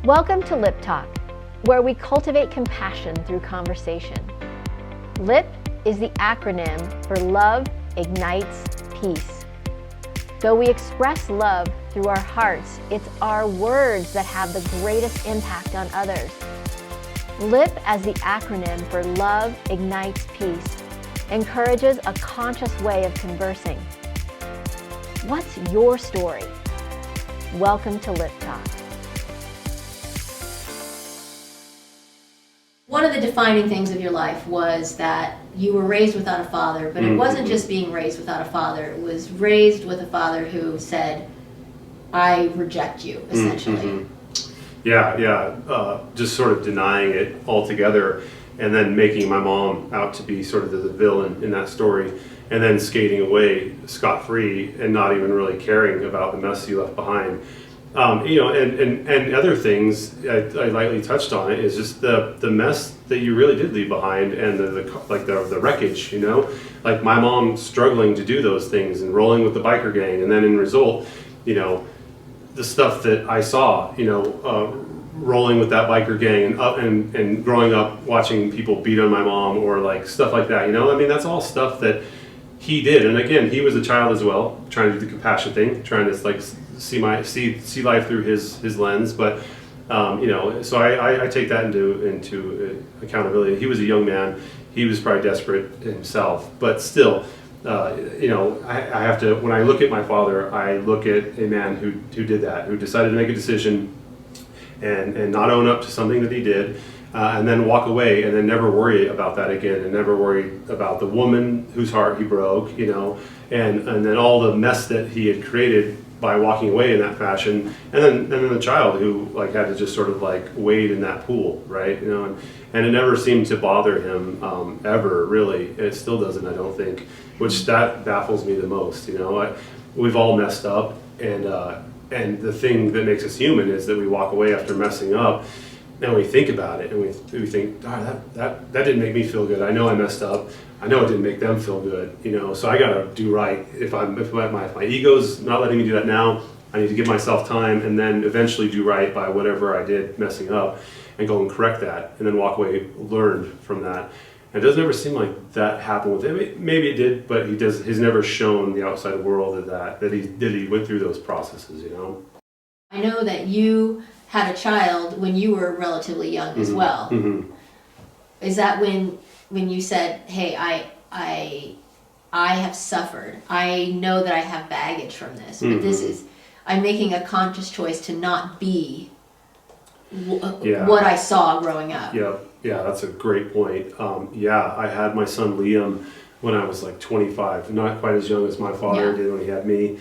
Welcome to Lip Talk, where we cultivate compassion through conversation. LIP is the acronym for Love Ignites Peace. Though we express love through our hearts, it's our words that have the greatest impact on others. LIP, as the acronym for Love Ignites Peace, encourages a conscious way of conversing. What's your story? Welcome to Lip Talk. One of the defining things of your life was that you were raised without a father, but it wasn't just being raised without a father. It was raised with a father who said, I reject you, essentially. Just sort of denying it altogether and then making my mom out to be sort of the villain in that story and then skating away scot-free and not even really caring about the mess you left behind. And other things, I lightly touched on it, is just the mess that you really did leave behind and the wreckage, like my mom struggling to do those things and rolling with the biker gang, and then in result, the stuff that I saw, rolling with that biker gang and growing up watching people beat on my mom or like stuff like that, that's all stuff that he did. And again, he was a child as well, trying to do the compassion thing, trying to like see life through his lens. But so I take that into accountability. He was a young man. He was probably desperate himself, but still, I have to. When I look at my father, I look at a man who did that, who decided to make a decision and not own up to something that he did. And then walk away and then never worry about that again, and never worry about the woman whose heart he broke, and then all the mess that he had created by walking away in that fashion, and then the child who like had to just sort of like wade in that pool, right? And it never seemed to bother him ever, really. It still doesn't, I don't think, which that baffles me the most. We've all messed up, and the thing that makes us human is that we walk away after messing up. And we think about it, and we think, that didn't make me feel good. I know I messed up. I know it didn't make them feel good. So I gotta do right. If my ego's not letting me do that now, I need to give myself time, and then eventually do right by whatever I did messing up, and go and correct that, and then walk away learned from that. And it doesn't ever seem like that happened with him. Maybe it did, but he's never shown the outside world that he went through those processes. I know that you had a child when you were relatively young as well. Mm-hmm. Is that when you said, hey, I have suffered. I know that I have baggage from this, but I'm making a conscious choice to not be what I saw growing up. Yeah, that's a great point. I had my son Liam when I was like 25, not quite as young as my father did when he had me.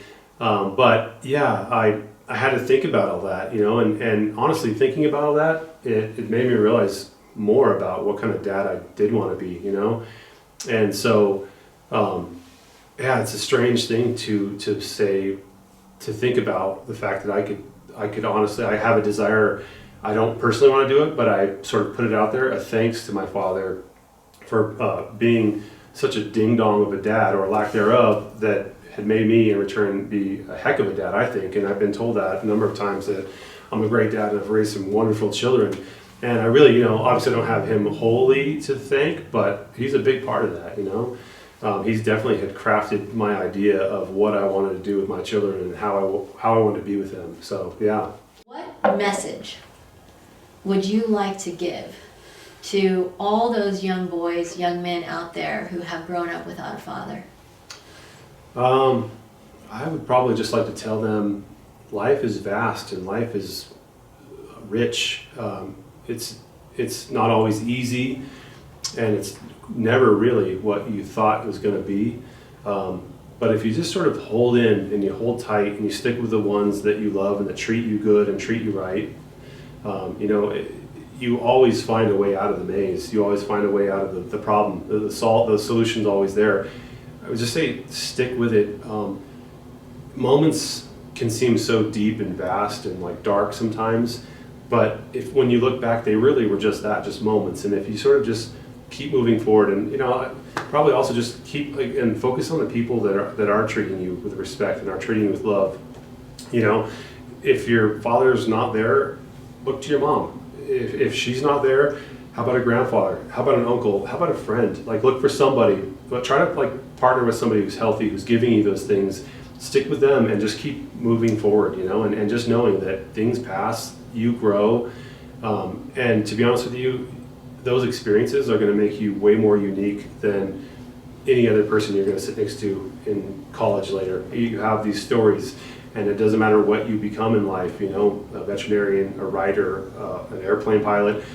I had to think about all that, and honestly, thinking about all that, it made me realize more about what kind of dad I did want to be, and so, it's a strange thing to think about the fact that I could honestly, I have a desire. I don't personally want to do it, but I sort of put it out there, a thanks to my father for being such a ding-dong of a dad, or lack thereof, that had made me in return be a heck of a dad, I think. And I've been told that a number of times, that I'm a great dad and I've raised some wonderful children. And I really, obviously I don't have him wholly to thank, but he's a big part of that, He's definitely had crafted my idea of what I wanted to do with my children and how I wanted to be with them. So, yeah. What message would you like to give to all those young boys, young men out there who have grown up without a father? I would probably just like to tell them life is vast and life is rich. It's not always easy, and it's never really what you thought it was going to be. But if you just sort of hold in and you hold tight and you stick with the ones that you love and that treat you good and treat you right, you always find a way out of the maze. You always find a way out of the problem. The solution's always there. I would just say stick with it. Moments can seem so deep and vast and like dark sometimes, but when you look back, they really were just moments. And if you sort of just keep moving forward, and probably also just keep and focus on the people that are treating you with respect and are treating you with love. If your father's not there, look to your mom. If she's not there, how about a grandfather? How about an uncle? How about a friend? Like, look for somebody, but try to like partner with somebody who's healthy, who's giving you those things. Stick with them and just keep moving forward, you know, and just knowing that things pass, you grow. And to be honest with you, those experiences are going to make you way more unique than any other person you're going to sit next to in college later. You have these stories, and it doesn't matter what you become in life, you know, a veterinarian, a writer, an airplane pilot,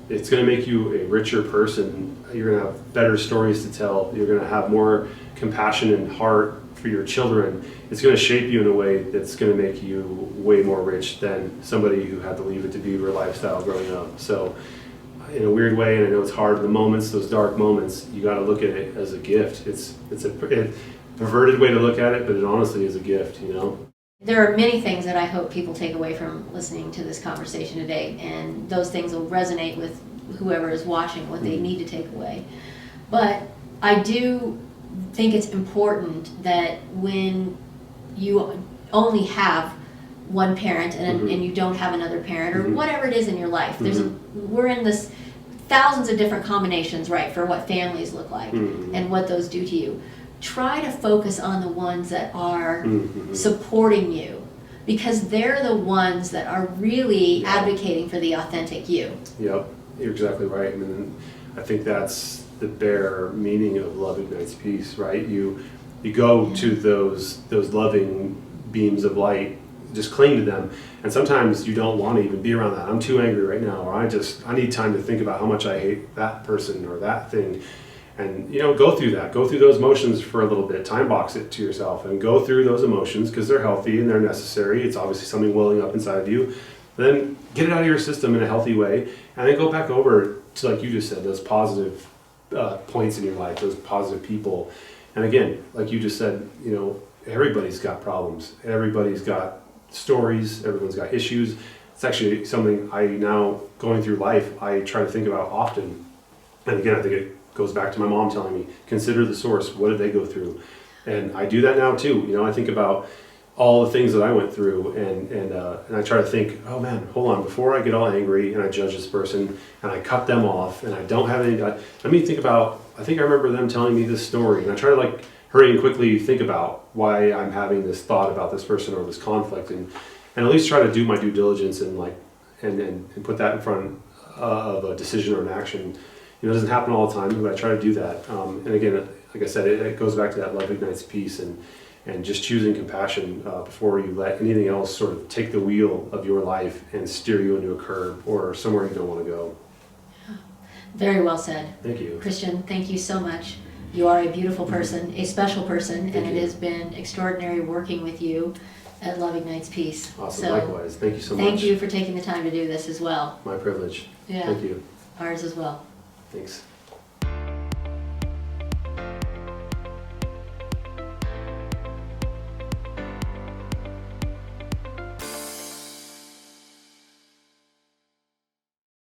it's going to make you a richer person. You're going to have better stories to tell. You're going to have more compassion and heart for your children. It's going to shape you in a way that's going to make you way more rich than somebody who had to leave it to Beaver lifestyle growing up. So in a weird way, and I know it's hard, the moments, those dark moments, you got to look at it as a gift. It's a perverted way to look at it, but it honestly is a gift, you know? There are many things that I hope people take away from listening to this conversation today, and those things will resonate with whoever is watching, what they need to take away. But I do think it's important that when you only have one parent and you don't have another parent, or whatever it is in your life, we're in this thousands of different combinations, right, for what families look like and what those do to you. Try to focus on the ones that are supporting you, because they're the ones that are really advocating for the authentic you. Yep, you're exactly right. I mean, I think that's the bare meaning of Love Ignites Peace, right? You go to those loving beams of light, just cling to them, and sometimes you don't want to even be around that. I'm too angry right now, or I need time to think about how much I hate that person or that thing. And, you know, go through those emotions for a little bit, time box it to yourself and go through those emotions, because they're healthy and they're necessary. It's obviously something welling up inside of you. Then get it out of your system in a healthy way, and then go back over to, like you just said, those positive points in your life, those positive people. And again, like you just said, you know, everybody's got problems. Everybody's got stories. Everyone's got issues. It's actually something I now, going through life, I try to think about often. And again, I think it goes back to my mom telling me, consider the source. What did they go through? And I do that now too. You know, I think about all the things that I went through, and I try to think, oh man, hold on, before I get all angry and I judge this person and I cut them off and I don't have any, let me think about, I think I remember them telling me this story, and I try to like hurry and quickly think about why I'm having this thought about this person or this conflict, and at least try to do my due diligence and like and put that in front of a decision or an action. You know, it doesn't happen all the time, but I try to do that. And again, like I said, it goes back to that Love Ignites Peace, and just choosing compassion before you let anything else sort of take the wheel of your life and steer you into a curb or somewhere you don't want to go. Very well said. Thank you. Christian, thank you so much. You are a beautiful person, a special person, and it has been extraordinary working with you at Love Ignites Peace. Awesome, So, likewise. Thank you so much. thank you for taking the time to do this as well. My privilege. Yeah. Thank you. Ours as well. Thanks.